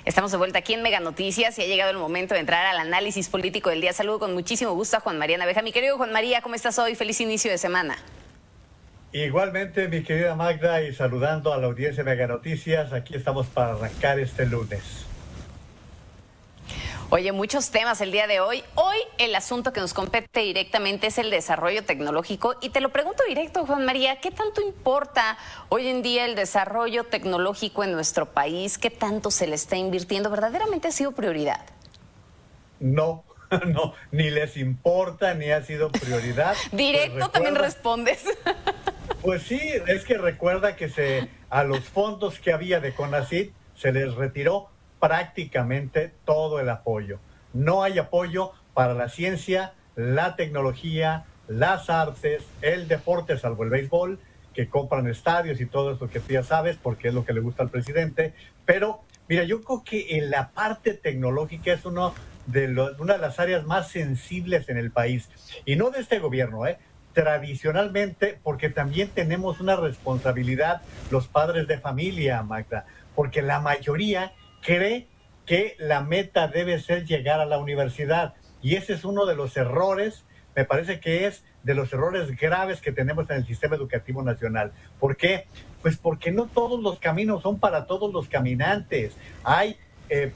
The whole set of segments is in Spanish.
Estamos de vuelta aquí en Mega Noticias y ha llegado el momento de entrar al análisis político del día. Saludo con muchísimo gusto a Juan María Naveja. Mi querido Juan María, ¿cómo estás hoy? Feliz inicio de semana. Igualmente, mi querida Magda, y saludando a la audiencia de Mega Noticias, aquí estamos para arrancar este lunes. Oye, muchos temas el día de hoy. Hoy el asunto que nos compete directamente es el desarrollo tecnológico. Y te lo pregunto directo, Juan María, ¿qué tanto importa hoy en día el desarrollo tecnológico en nuestro país? ¿Qué tanto se le está invirtiendo? ¿Verdaderamente ha sido prioridad? No, no, ni les importa, ni ha sido prioridad. Directo pues también respondes. Pues sí, es que recuerda que a los fondos que había de CONACYT se les retiró prácticamente todo el apoyo. No hay apoyo para la ciencia, la tecnología, las artes, el deporte, salvo el béisbol, que compran estadios y todo eso que tú ya sabes, porque es lo que le gusta al presidente. Pero, mira, yo creo que en la parte tecnológica es una de las áreas más sensibles en el país. Y no de este gobierno, tradicionalmente, porque también tenemos una responsabilidad los padres de familia, Magda, porque la mayoría cree que la meta debe ser llegar a la universidad. Y ese es uno de los errores, me parece que es de los errores graves que tenemos en el sistema educativo nacional. ¿Por qué? Pues porque no todos los caminos son para todos los caminantes. Hay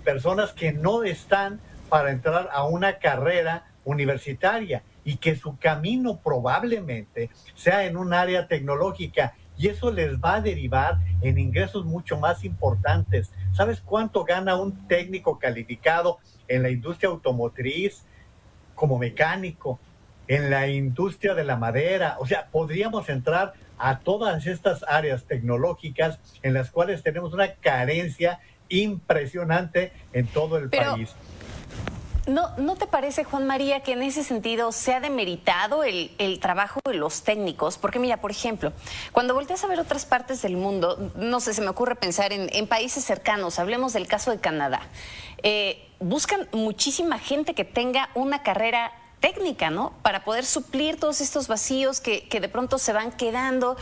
personas que no están para entrar a una carrera universitaria y que su camino probablemente sea en un área tecnológica, y eso les va a derivar en ingresos mucho más importantes. ¿Sabes cuánto gana un técnico calificado en la industria automotriz como mecánico, en la industria de la madera? O sea, podríamos entrar a todas estas áreas tecnológicas en las cuales tenemos una carencia impresionante en todo el país. ¿No te parece, Juan María, que en ese sentido se ha demeritado el trabajo de los técnicos? Porque mira, por ejemplo, cuando volteas a ver otras partes del mundo, no sé, se me ocurre pensar en países cercanos, hablemos del caso de Canadá. Buscan muchísima gente que tenga una carrera técnica, ¿no? Para poder suplir todos estos vacíos que de pronto se van quedando,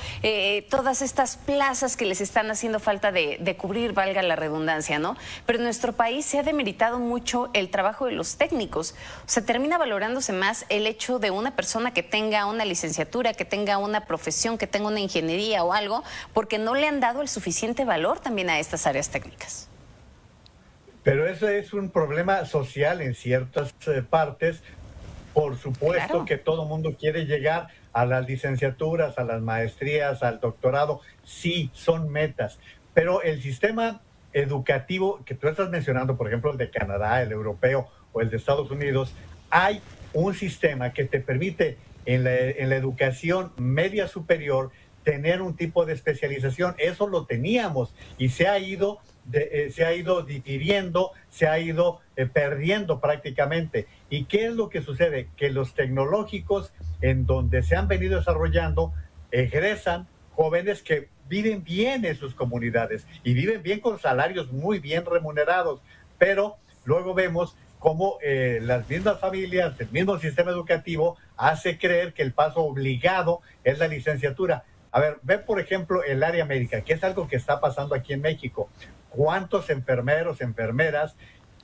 todas estas plazas que les están haciendo falta de cubrir, valga la redundancia, ¿no? Pero en nuestro país se ha demeritado mucho el trabajo de los técnicos. O sea, termina valorándose más el hecho de una persona que tenga una licenciatura, que tenga una profesión, que tenga una ingeniería o algo, porque no le han dado el suficiente valor también a estas áreas técnicas. Pero eso es un problema social en ciertas partes. Por supuesto, claro, que todo mundo quiere llegar a las licenciaturas, a las maestrías, al doctorado. Sí, son metas. Pero el sistema educativo que tú estás mencionando, por ejemplo, el de Canadá, el europeo o el de Estados Unidos, hay un sistema que te permite en la educación media superior tener un tipo de especialización. Eso lo teníamos y se ha ido difiriendo, se ha ido perdiendo prácticamente. ¿Y qué es lo que sucede? Que los tecnológicos en donde se han venido desarrollando egresan jóvenes que viven bien en sus comunidades y viven bien con salarios muy bien remunerados, pero luego vemos cómo las mismas familias, el mismo sistema educativo hace creer que el paso obligado es la licenciatura. A ver, ve por ejemplo el área médica, que es algo que está pasando aquí en México. ¿Cuántos enfermeros, enfermeras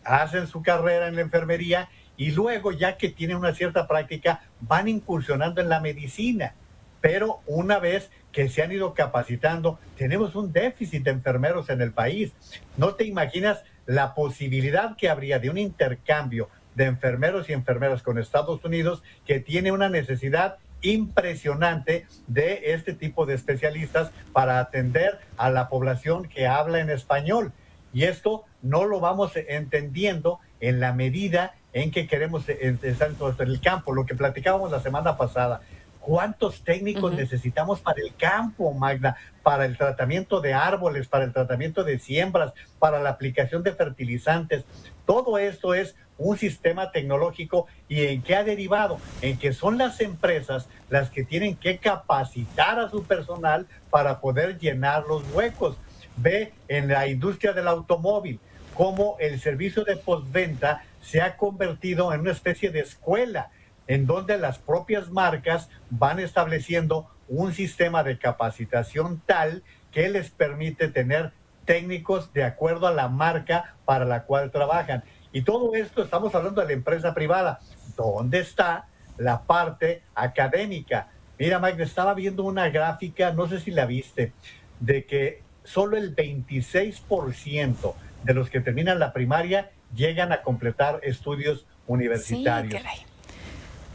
hacen su carrera en la enfermería y luego, ya que tienen una cierta práctica, van incursionando en la medicina? Pero una vez que se han ido capacitando, tenemos un déficit de enfermeros en el país. No te imaginas la posibilidad que habría de un intercambio de enfermeros y enfermeras con Estados Unidos, que tiene una necesidad impresionante de este tipo de especialistas para atender a la población que habla en español. Y esto no lo vamos entendiendo en la medida en que queremos estar en el campo, lo que platicábamos la semana pasada. ¿Cuántos técnicos necesitamos para el campo, Magda? Para el tratamiento de árboles, para el tratamiento de siembras, para la aplicación de fertilizantes. Todo esto es un sistema tecnológico. ¿Y en qué ha derivado? En que son las empresas las que tienen que capacitar a su personal para poder llenar los huecos. Ve en la industria del automóvil cómo el servicio de postventa se ha convertido en una especie de escuela, en donde las propias marcas van estableciendo un sistema de capacitación tal que les permite tener técnicos de acuerdo a la marca para la cual trabajan. Y todo esto estamos hablando de la empresa privada. ¿Dónde está la parte académica? Mira, Magda, estaba viendo una gráfica, no sé si la viste, de que solo el 26% de los que terminan la primaria llegan a completar estudios universitarios. Sí, caray.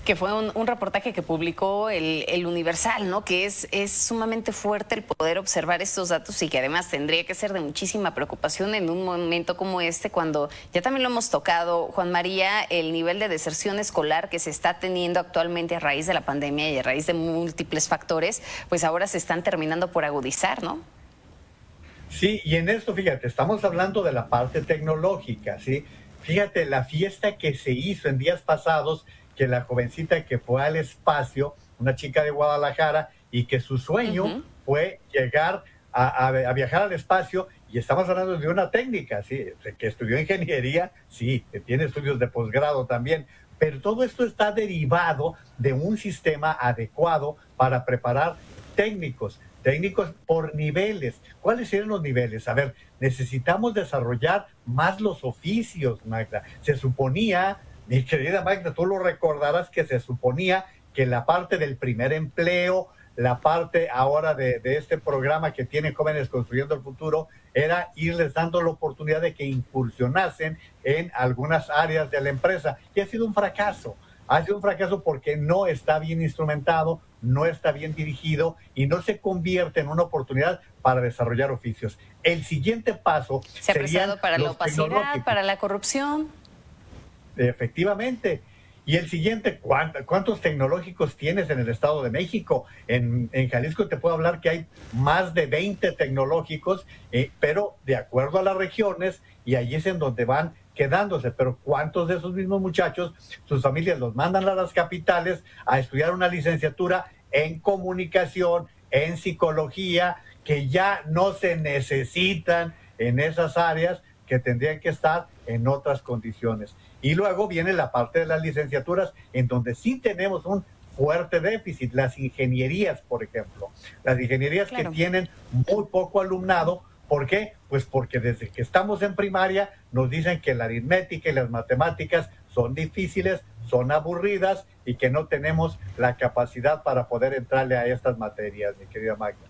Que fue un reportaje que publicó el Universal, ¿no? Que es sumamente fuerte el poder observar estos datos y que además tendría que ser de muchísima preocupación en un momento como este, cuando ya también lo hemos tocado, Juan María, el nivel de deserción escolar que se está teniendo actualmente a raíz de la pandemia y a raíz de múltiples factores, pues ahora se están terminando por agudizar, ¿no? Sí, y en esto, fíjate, estamos hablando de la parte tecnológica, ¿sí? Fíjate, la fiesta que se hizo en días pasados, que la jovencita que fue al espacio, una chica de Guadalajara, y que su sueño fue llegar a viajar al espacio, y estamos hablando de una técnica, ¿sí? Que estudió ingeniería, sí, que tiene estudios de posgrado también, pero todo esto está derivado de un sistema adecuado para preparar técnicos por niveles. ¿Cuáles serían los niveles? A ver, necesitamos desarrollar más los oficios, Magda. Se suponía, mi querida Magda, tú lo recordarás, que se suponía que la parte del primer empleo, la parte ahora de este programa que tiene Jóvenes Construyendo el Futuro, era irles dando la oportunidad de que incursionasen en algunas áreas de la empresa. Y ha sido un fracaso. Ha sido un fracaso porque no está bien instrumentado, no está bien dirigido y no se convierte en una oportunidad para desarrollar oficios. El siguiente paso se ha prestado para la los opacidad, para la corrupción. Efectivamente. Y el siguiente, ¿cuántos tecnológicos tienes en el Estado de México? En Jalisco te puedo hablar que hay más de 20 tecnológicos, pero de acuerdo a las regiones, y allí es en donde van quedándose. Pero ¿cuántos de esos mismos muchachos, sus familias los mandan a las capitales a estudiar una licenciatura en comunicación, en psicología, que ya no se necesitan en esas áreas, que tendrían que estar en otras condiciones? Y luego viene la parte de las licenciaturas, en donde sí tenemos un fuerte déficit, las ingenierías, por ejemplo. Las ingenierías que tienen muy poco alumnado. ¿Por qué? Pues porque desde que estamos en primaria nos dicen que la aritmética y las matemáticas son difíciles, son aburridas y que no tenemos la capacidad para poder entrarle a estas materias, mi querida Magda.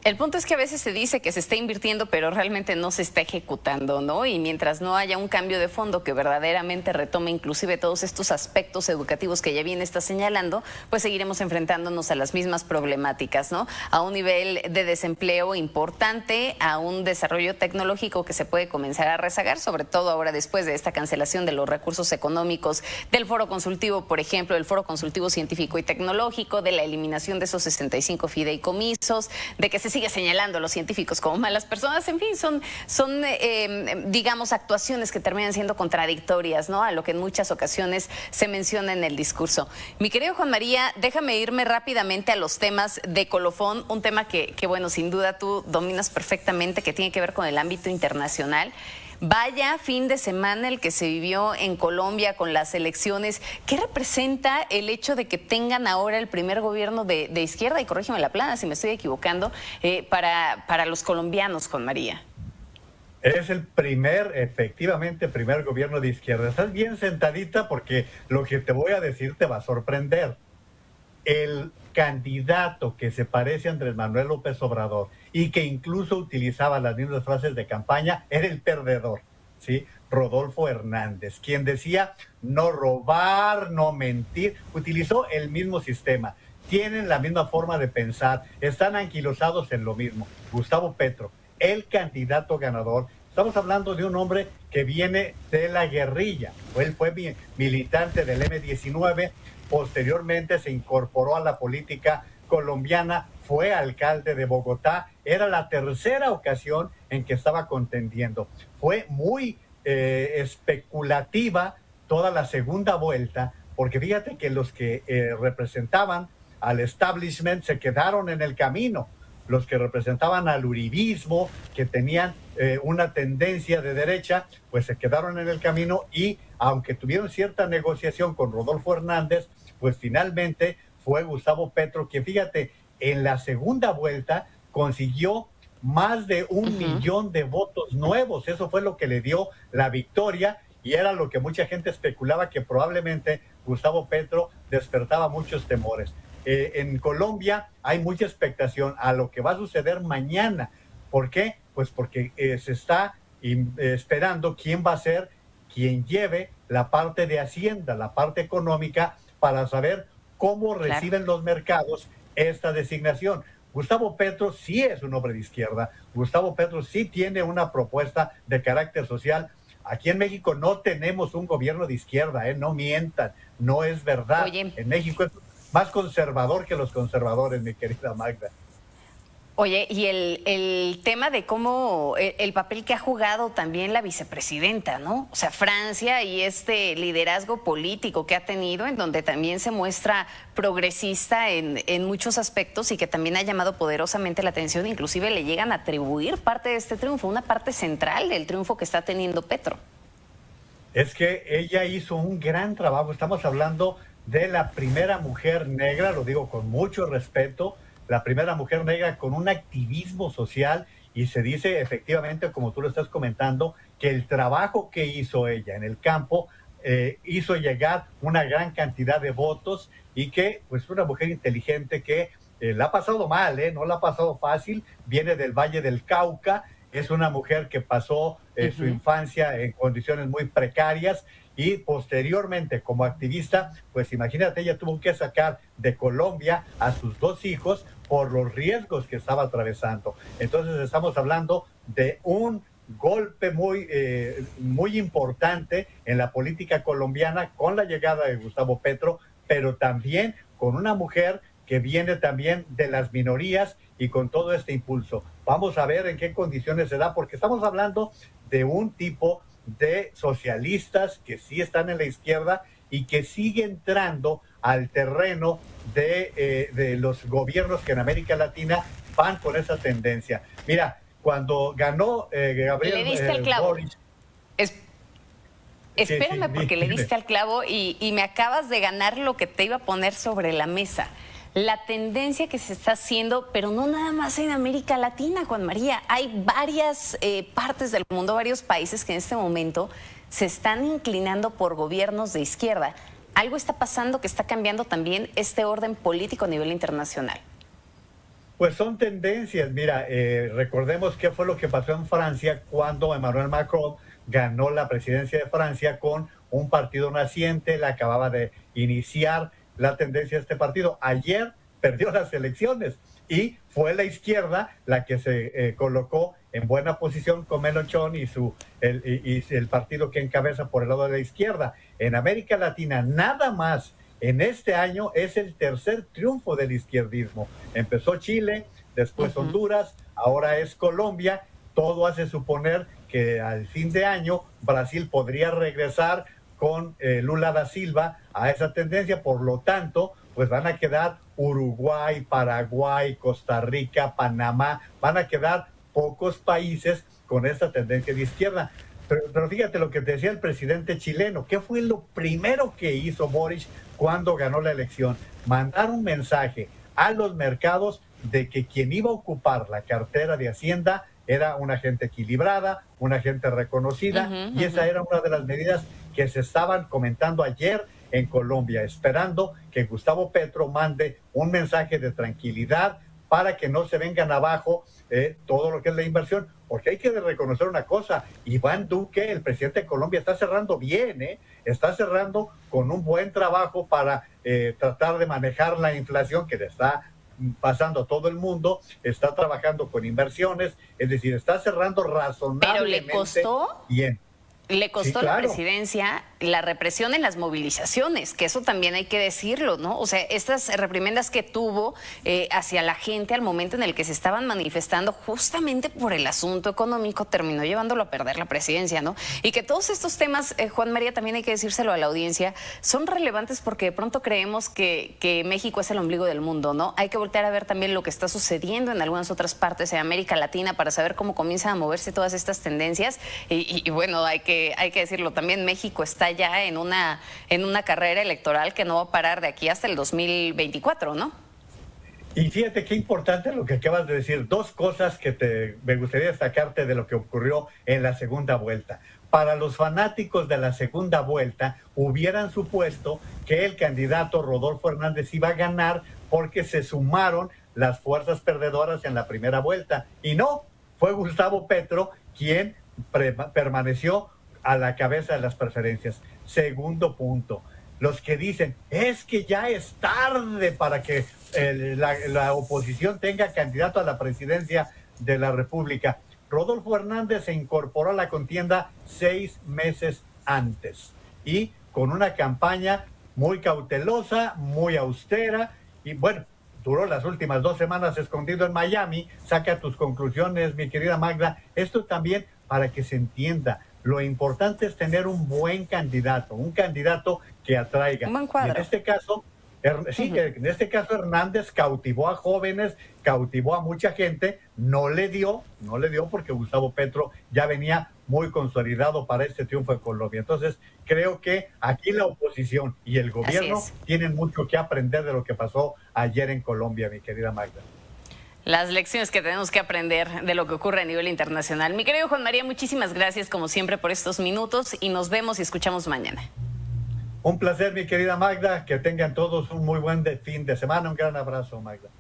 El punto es que a veces se dice que se está invirtiendo, pero realmente no se está ejecutando, ¿no? Y mientras no haya un cambio de fondo que verdaderamente retome inclusive todos estos aspectos educativos que ya bien está señalando, pues seguiremos enfrentándonos a las mismas problemáticas, ¿no? A un nivel de desempleo importante, a un desarrollo tecnológico que se puede comenzar a rezagar, sobre todo ahora después de esta cancelación de los recursos económicos del foro consultivo, por ejemplo, del foro consultivo científico y tecnológico, de la eliminación de esos 65 fideicomisos, de que se sigue señalando a los científicos como malas personas. En fin, son digamos, actuaciones que terminan siendo contradictorias, ¿no?, a lo que en muchas ocasiones se menciona en el discurso. Mi querido Juan María, déjame irme rápidamente a los temas de colofón, un tema que bueno, sin duda tú dominas perfectamente, que tiene que ver con el ámbito internacional. Vaya fin de semana el que se vivió en Colombia con las elecciones. ¿Qué representa el hecho de que tengan ahora el primer gobierno de izquierda, y corrígeme la plana si me estoy equivocando, para los colombianos, Juan María? Es el efectivamente, primer gobierno de izquierda. Estás bien sentadita porque lo que te voy a decir te va a sorprender. El candidato que se parece a Andrés Manuel López Obrador y que incluso utilizaba las mismas frases de campaña era el perdedor, ¿sí? Rodolfo Hernández, quien decía no robar, no mentir, utilizó el mismo sistema, tienen la misma forma de pensar, están anquilosados en lo mismo. Gustavo Petro, el candidato ganador. Estamos hablando de un hombre que viene de la guerrilla, él fue militante del M-19, posteriormente se incorporó a la política colombiana, fue alcalde de Bogotá, era la tercera ocasión en que estaba contendiendo. Fue muy especulativa toda la segunda vuelta, porque fíjate que los que representaban al establishment se quedaron en el camino. Los que representaban al uribismo, que tenían una tendencia de derecha, pues se quedaron en el camino, y aunque tuvieron cierta negociación con Rodolfo Hernández, pues finalmente fue Gustavo Petro, que fíjate, en la segunda vuelta consiguió más de 1 millón de votos nuevos. Eso fue lo que le dio la victoria y era lo que mucha gente especulaba, que probablemente Gustavo Petro despertaba muchos temores. En Colombia hay mucha expectación a lo que va a suceder mañana. ¿Por qué? Pues porque se está esperando quién va a ser quien lleve la parte de Hacienda, la parte económica, para saber cómo reciben los mercados esta designación. Gustavo Petro sí es un hombre de izquierda. Gustavo Petro sí tiene una propuesta de carácter social. Aquí en México no tenemos un gobierno de izquierda, no mientan, no es verdad. Oye. En México es más conservador que los conservadores, mi querida Magda. Oye, y el tema de cómo el papel que ha jugado también la vicepresidenta, ¿no? O sea, Francia y este liderazgo político que ha tenido, en donde también se muestra progresista en muchos aspectos y que también ha llamado poderosamente la atención, inclusive le llegan a atribuir parte de este triunfo, una parte central del triunfo que está teniendo Petro. Es que ella hizo un gran trabajo. Estamos hablando de la primera mujer negra, lo digo con mucho respeto, la primera mujer negra con un activismo social, y se dice efectivamente, como tú lo estás comentando, que el trabajo que hizo ella en el campo hizo llegar una gran cantidad de votos, y que pues una mujer inteligente que la ha pasado mal, no la ha pasado fácil, viene del Valle del Cauca, es una mujer que pasó su infancia en condiciones muy precarias, y posteriormente como activista, pues imagínate, ella tuvo que sacar de Colombia a sus 2 hijos por los riesgos que estaba atravesando. Entonces estamos hablando de un golpe muy importante en la política colombiana con la llegada de Gustavo Petro, pero también con una mujer que viene también de las minorías y con todo este impulso. Vamos a ver en qué condiciones se da, porque estamos hablando de un tipo de socialistas que sí están en la izquierda y que sigue entrando al terreno de los gobiernos que en América Latina van con esa tendencia. Mira, cuando ganó Gabriel Le diste al clavo. Boric... Espérame, porque le diste al clavo y me acabas de ganar lo que te iba a poner sobre la mesa. La tendencia que se está haciendo, pero no nada más en América Latina, Juan María. Hay varias partes del mundo, varios países que en este momento se están inclinando por gobiernos de izquierda. Algo está pasando que está cambiando también este orden político a nivel internacional. Pues son tendencias. Mira, recordemos qué fue lo que pasó en Francia cuando Emmanuel Macron ganó la presidencia de Francia con un partido naciente, le acababa de iniciar la tendencia de este partido. Ayer perdió las elecciones y fue la izquierda la que se colocó en buena posición con Mélenchon y el partido que encabeza por el lado de la izquierda. En América Latina, nada más en este año es el tercer triunfo del izquierdismo. Empezó Chile, después Honduras, ahora es Colombia. Todo hace suponer que al fin de año Brasil podría regresar con Lula da Silva a esa tendencia. Por lo tanto, pues van a quedar Uruguay, Paraguay, Costa Rica, Panamá, van a quedar pocos países con esta tendencia de izquierda. Pero fíjate lo que te decía el presidente chileno. ¿Qué fue lo primero que hizo Boric cuando ganó la elección? Mandar un mensaje a los mercados de que quien iba a ocupar la cartera de Hacienda era una gente equilibrada, una gente reconocida, y esa era una de las medidas que se estaban comentando ayer en Colombia, esperando que Gustavo Petro mande un mensaje de tranquilidad para que no se vengan abajo todo lo que es la inversión, porque hay que reconocer una cosa: Iván Duque, el presidente de Colombia, está cerrando bien, está cerrando con un buen trabajo para tratar de manejar la inflación que le está pasando a todo el mundo, está trabajando con inversiones, es decir, está cerrando razonablemente. Pero le costó bien. Le costó la presidencia la represión en las movilizaciones, que eso también hay que decirlo, ¿no? O sea, estas reprimendas que tuvo hacia la gente al momento en el que se estaban manifestando justamente por el asunto económico terminó llevándolo a perder la presidencia, ¿no? Y que todos estos temas, Juan María, también hay que decírselo a la audiencia, son relevantes porque de pronto creemos que México es el ombligo del mundo, ¿no? Hay que voltear a ver también lo que está sucediendo en algunas otras partes de América Latina para saber cómo comienzan a moverse todas estas tendencias y bueno, hay que decirlo también, México está ya en una carrera electoral que no va a parar de aquí hasta el 2024, ¿no? Y fíjate qué importante lo que acabas de decir. Dos cosas que me gustaría destacarte de lo que ocurrió en la segunda vuelta. Para los fanáticos de la segunda vuelta, hubieran supuesto que el candidato Rodolfo Hernández iba a ganar porque se sumaron las fuerzas perdedoras en la primera vuelta. Y no, fue Gustavo Petro quien permaneció a la cabeza de las preferencias. Segundo punto, los que dicen, es que ya es tarde para que la oposición tenga candidato a la presidencia de la República. Rodolfo Hernández se incorporó a la contienda 6 meses antes y con una campaña muy cautelosa, muy austera y bueno, duró las últimas 2 semanas escondido en Miami. Saca tus conclusiones, mi querida Magda. Esto también para que se entienda. Lo importante es tener un buen candidato, un candidato que atraiga. Un buen cuadro. Y en este caso, en este caso Hernández cautivó a jóvenes, cautivó a mucha gente, no le dio porque Gustavo Petro ya venía muy consolidado para este triunfo en Colombia. Entonces, creo que aquí la oposición y el gobierno tienen mucho que aprender de lo que pasó ayer en Colombia, mi querida Magda. Las lecciones que tenemos que aprender de lo que ocurre a nivel internacional. Mi querido Juan María, muchísimas gracias como siempre por estos minutos y nos vemos y escuchamos mañana. Un placer, mi querida Magda, que tengan todos un muy buen fin de semana. Un gran abrazo, Magda.